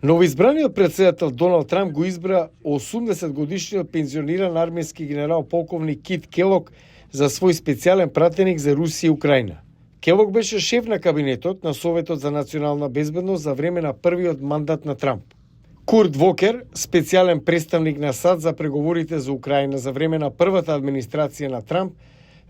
Новоизбраниот претседател Доналд Трамп го избра 80-годишниот пензиониран армиски генерал полковник Кит Келог за свој специјален пратеник за Русија и Украина. Келог беше шеф на кабинетот на Советот за национална безбедност за време на првиот мандат на Трамп. Курт Вокер, специјален представник на САД за преговорите за Украина за време на првата администрација на Трамп,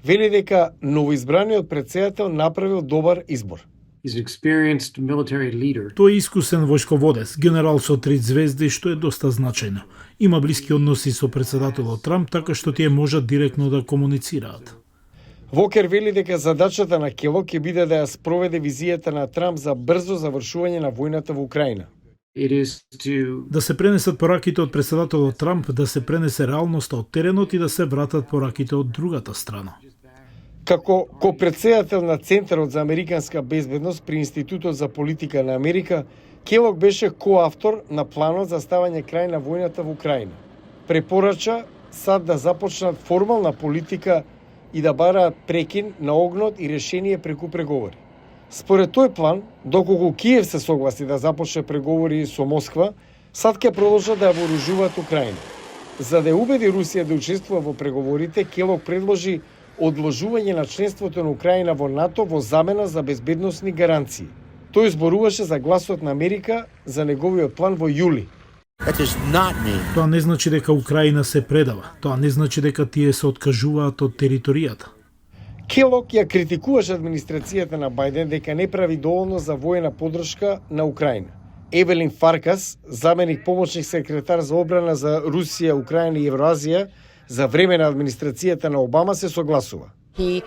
вели дека новоизбраниот претседател направил добар избор. Тој е искусен војсководец, генерал со 3 звезди, што е доста значајно. Има блиски односи со претседателот Трамп, така што тие можат директно да комуницираат. Вокер вели дека задачата на Келог ќе биде да ја спроведе визијата на Трамп за брзо завршување на војната во Украина. Да се пренесат пораките од претседателот Трамп, да се пренесе реалноста од теренот и да се вратат пораките од другата страна. Како копредседател на Центарот за американска безбедност при Институтот за политика на Америка, Келог беше коавтор на планот за ставање крај на војната во Украина. Препорача САД да започнат формална политика и да бараат прекин на огнот и решение преку преговори. Според тој план, доколку Киев се согласи да започне преговори со Москва, САД ќе продолжат да ја вооружуваат Украина. За да ја убеди Русија да учествува во преговорите, Келог предложи одложување на членството на Украина во НАТО во замена за безбедносни гаранции. Тој зборуваше за гласот на Америка за неговиот план во јули. Тоа не значи дека Украина се предава. Тоа не значи дека тие се откажуваат од територијата. Келог ја критикуваше администрацијата на Бајден дека не прави доволно за воена поддршка на Украина. Евелин Фаркас, заменик помошник секретар за одбрана за Русија, Украина и Евроазија, за време на администрацијата на Обама се согласува. Тој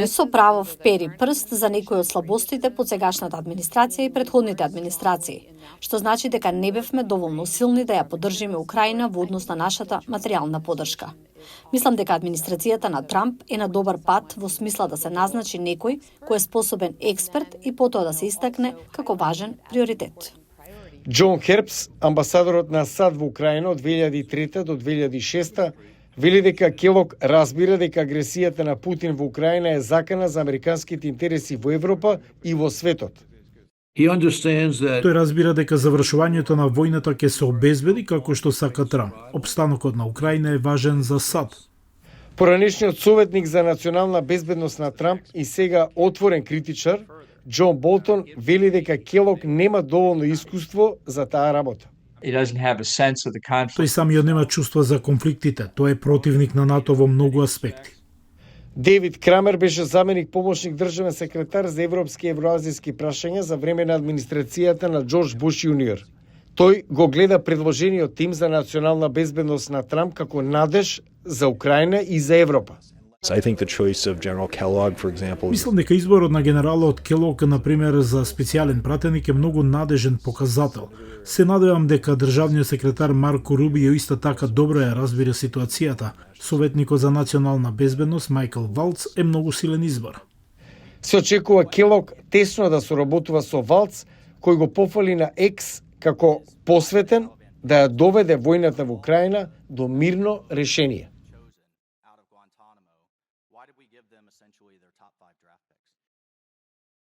со право впери прст за некои од слабостите под сегашната администрација и претходните администрации, што значи дека не бевме доволно силни да ја поддржиме Украина во однос на нашата материјална поддршка. Мислам дека администрацијата на Трамп е на добар пат во смисла да се назначи некој кој е способен експерт и потоа да се истакне како важен приоритет. Џон Хербс, амбасадорот на САД во Украина од 2003 до 2006, вели дека Келог разбира дека агресијата на Путин во Украина е закана за американските интереси во Европа и во светот. Тој разбира дека завршувањето на војната ќе се обезбеди како што сака Трамп. Опстанокот на Украина е важен за САД. Поранешниот советник за национална безбедност на Трамп и сега отворен критичар, Џон Болтон, вели дека Келог нема доволно искуство за таа работа. Тој самиот нема чувство за конфликтите. Тој е противник на НАТО во многу аспекти. Девид Крамер беше заменик помошник државен секретар за европски и евроазијски прашања за време на администрацијата на Џорџ Буш јуниор. Тој го гледа предложениот тим за национална безбедност на Трамп како надеж за Украина и за Европа. Мислам дека изборот на генералот Келог, например, за специјален пратеник е многу надежен показател. Се надевам дека државниот секретар Марко Рубио исто така добро ја разбира ситуацијата. Советникот за национална безбедност Мајкл Валц е многу силен избор. Се очекува Келог тесно да соработува со Валц, кој го пофали на Екс како посветен да ја доведе војната во Украина до мирно решение.